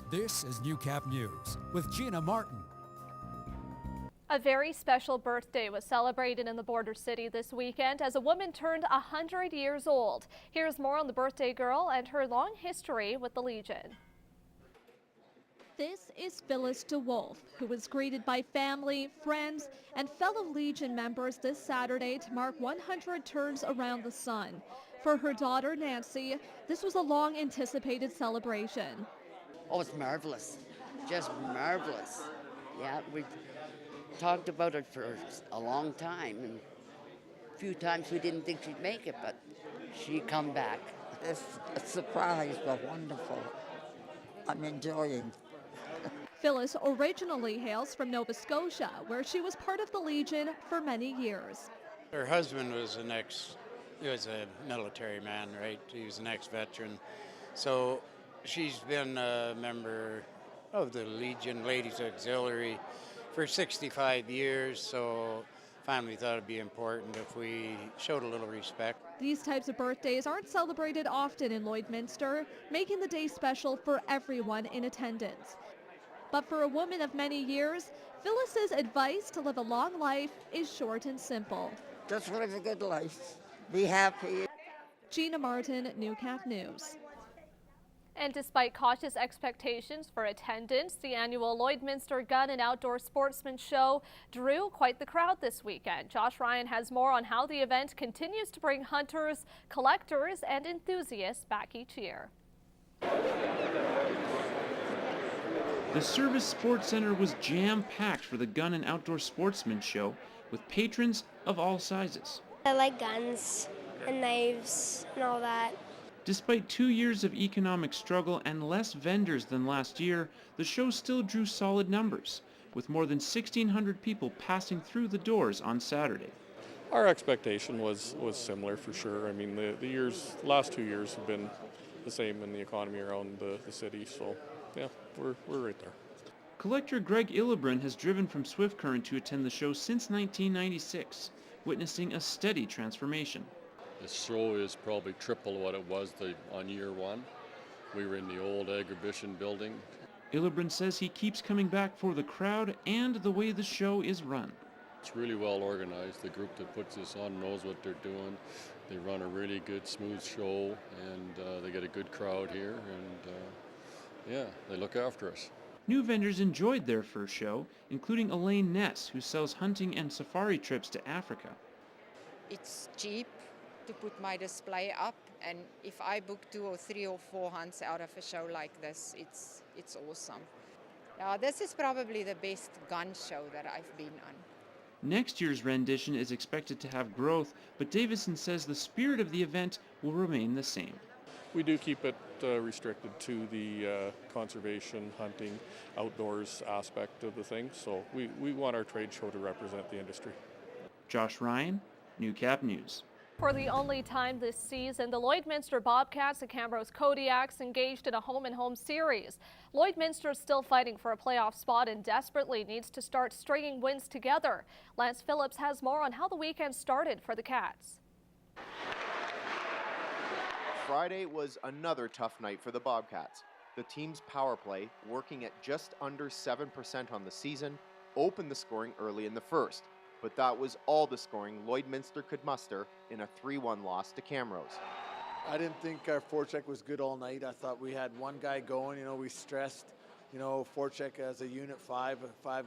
This is Newcap News with Gina Martin. A very special birthday was celebrated in the border city this weekend as a woman turned 100 years old. Here's more on the birthday girl and her long history with the Legion. This is Phyllis DeWolf, who was greeted by family, friends, and fellow Legion members this Saturday to mark 100 turns around the sun. For her daughter, Nancy, this was a long-anticipated celebration. Oh, it's marvelous. Just marvelous. Yeah, we talked about it for a long time, and a few times we didn't think she'd make it, but she come back. It's a surprise, but wonderful. I'm enjoying. Phyllis originally hails from Nova Scotia, where she was part of the Legion for many years. Her husband was he was a military man, right? He was an ex-veteran. So she's been a member of the Legion Ladies Auxiliary for 65 years, so family thought it'd be important if we showed a little respect. These types of birthdays aren't celebrated often in Lloydminster, making the day special for everyone in attendance. But for a woman of many years, Phyllis's advice to live a long life is short and simple. Just live a good life. Be happy. Gina Martin, Newcap News. And despite cautious expectations for attendance, the annual Lloydminster Gun and Outdoor Sportsman Show drew quite the crowd this weekend. Josh Ryan has more on how the event continues to bring hunters, collectors, and enthusiasts back each year. The Service Sports Center was jam-packed for the Gun and Outdoor Sportsman Show with patrons of all sizes. I like guns and knives and all that. Despite 2 years of economic struggle and less vendors than last year, the show still drew solid numbers, with more than 1,600 people passing through the doors on Saturday. Our expectation was similar for sure. I mean, the last 2 years have been the same in the economy around the city, so yeah, we're right there. Collector Greg Illebrin has driven from Swift Current to attend the show since 1996, witnessing a steady transformation. The show is probably triple what it was on year one. We were in the old Agribition building. Illebrin says he keeps coming back for the crowd and the way the show is run. It's really well organized. The group that puts this on knows what they're doing. They run a really good, smooth show, and they get a good crowd here, and yeah, they look after us. New vendors enjoyed their first show, including Elaine Ness, who sells hunting and safari trips to Africa. It's cheap to put my display up, and if I book 2 or 3 or 4 hunts out of a show like this, it's awesome. This is probably the best gun show that I've been on. Next year's rendition is expected to have growth, but Davison says the spirit of the event will remain the same. We do keep it restricted to the conservation, hunting, outdoors aspect of the thing, so we want our trade show to represent the industry. Josh Ryan, Newcap News. For the only time this season, the Lloydminster Bobcats and Camrose Kodiaks engaged in a home-and-home series. Lloydminster is still fighting for a playoff spot and desperately needs to start stringing wins together. Lance Phillips has more on how the weekend started for the Cats. Friday was another tough night for the Bobcats. The team's power play, working at just under 7% on the season, opened the scoring early in the first. But that was all the scoring Lloydminster could muster in a 3-1 loss to Camrose. I didn't think our forecheck was good all night. I thought we had one guy going. We stressed, forecheck as a unit, five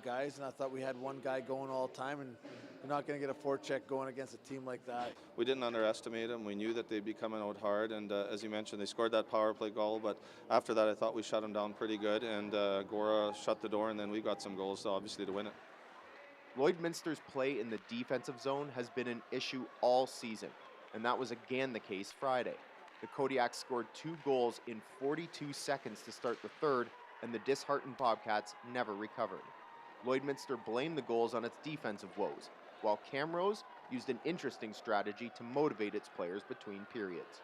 guys, and I thought we had one guy going all the time, and you're not going to get a forecheck going against a team like that. We didn't underestimate them. We knew that they'd be coming out hard, and as you mentioned, they scored that power play goal, but after that I thought we shut them down pretty good, and Gora shut the door, and then we got some goals, obviously, to win it. Lloydminster's play in the defensive zone has been an issue all season, and that was again the case Friday. The Kodiaks scored 2 goals in 42 seconds to start the third, and the disheartened Bobcats never recovered. Lloydminster blamed the goals on its defensive woes, while Camrose used an interesting strategy to motivate its players between periods.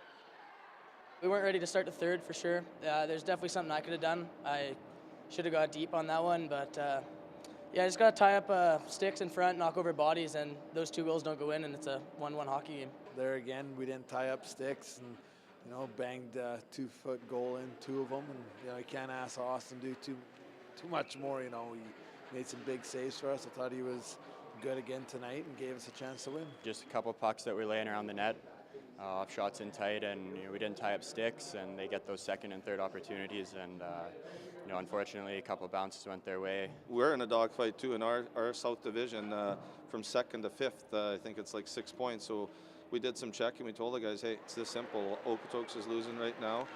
We weren't ready to start the third for sure. There's definitely something I could have done. I should have got deep on that one, but yeah, I just got to tie up sticks in front, knock over bodies, and those 2 goals don't go in, and it's a 1-1 hockey game. There again, we didn't tie up sticks, and you know, banged 2-foot goal in, 2 of them, and you know, you can't ask Austin to do too much more. You know, he made some big saves for us. I thought he was good again tonight and gave us a chance to win. Just a couple pucks that were laying around the net, off shots in tight, and you know, we didn't tie up sticks, and they get those second and third opportunities, and you know, unfortunately a couple bounces went their way. We're in a dogfight too in our South Division, from 2nd to 5th. I think it's like 6 points. So we did some checking. We told the guys, hey, it's this simple. Okotoks is losing right now.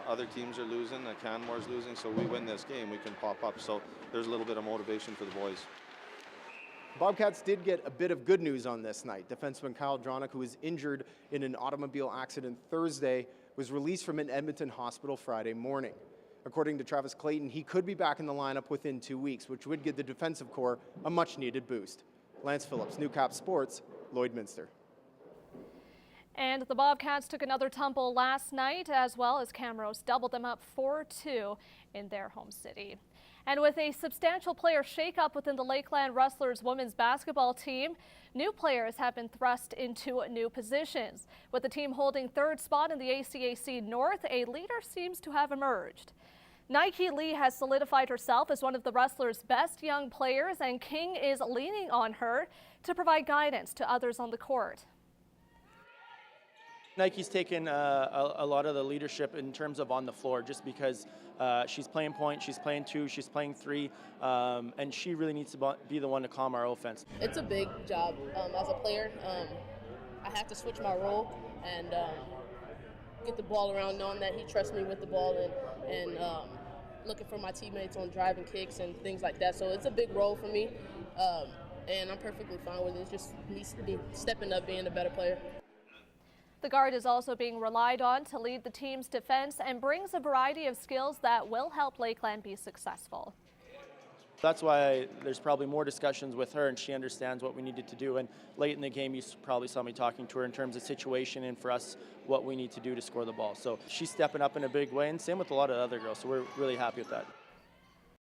Other teams are losing. Canmore's losing. So we win this game, we can pop up. So there's a little bit of motivation for the boys. Bobcats did get a bit of good news on this night. Defenseman Kyle Dronick, who was injured in an automobile accident Thursday, was released from an Edmonton hospital Friday morning. According to Travis Clayton, he could be back in the lineup within 2 weeks, which would give the defensive core a much-needed boost. Lance Phillips, Newcap Sports, Lloydminster. And the Bobcats took another tumble last night, as well as Camrose doubled them up 4-2 in their home city. And with a substantial player shakeup within the Lakeland Rustlers women's basketball team, new players have been thrust into new positions. With the team holding 3rd spot in the ACAC North, a leader seems to have emerged. Nike Lee has solidified herself as one of the Rustlers' best young players, and King is leaning on her to provide guidance to others on the court. Nike's taken a lot of the leadership in terms of on the floor, just because she's playing point, she's playing 2, she's playing 3, and she really needs to be the one to calm our offense. It's a big job as a player. I have to switch my role and get the ball around, knowing that he trusts me with the ball, and looking for my teammates on driving kicks and things like that. So it's a big role for me, and I'm perfectly fine with it. It just needs to be stepping up, being a better player. The guard is also being relied on to lead the team's defense and brings a variety of skills that will help Lakeland be successful. That's why there's probably more discussions with her, and she understands what we needed to do. And late in the game, you probably saw me talking to her in terms of situation and for us, what we need to do to score the ball. So she's stepping up in a big way, and same with a lot of other girls. So we're really happy with that.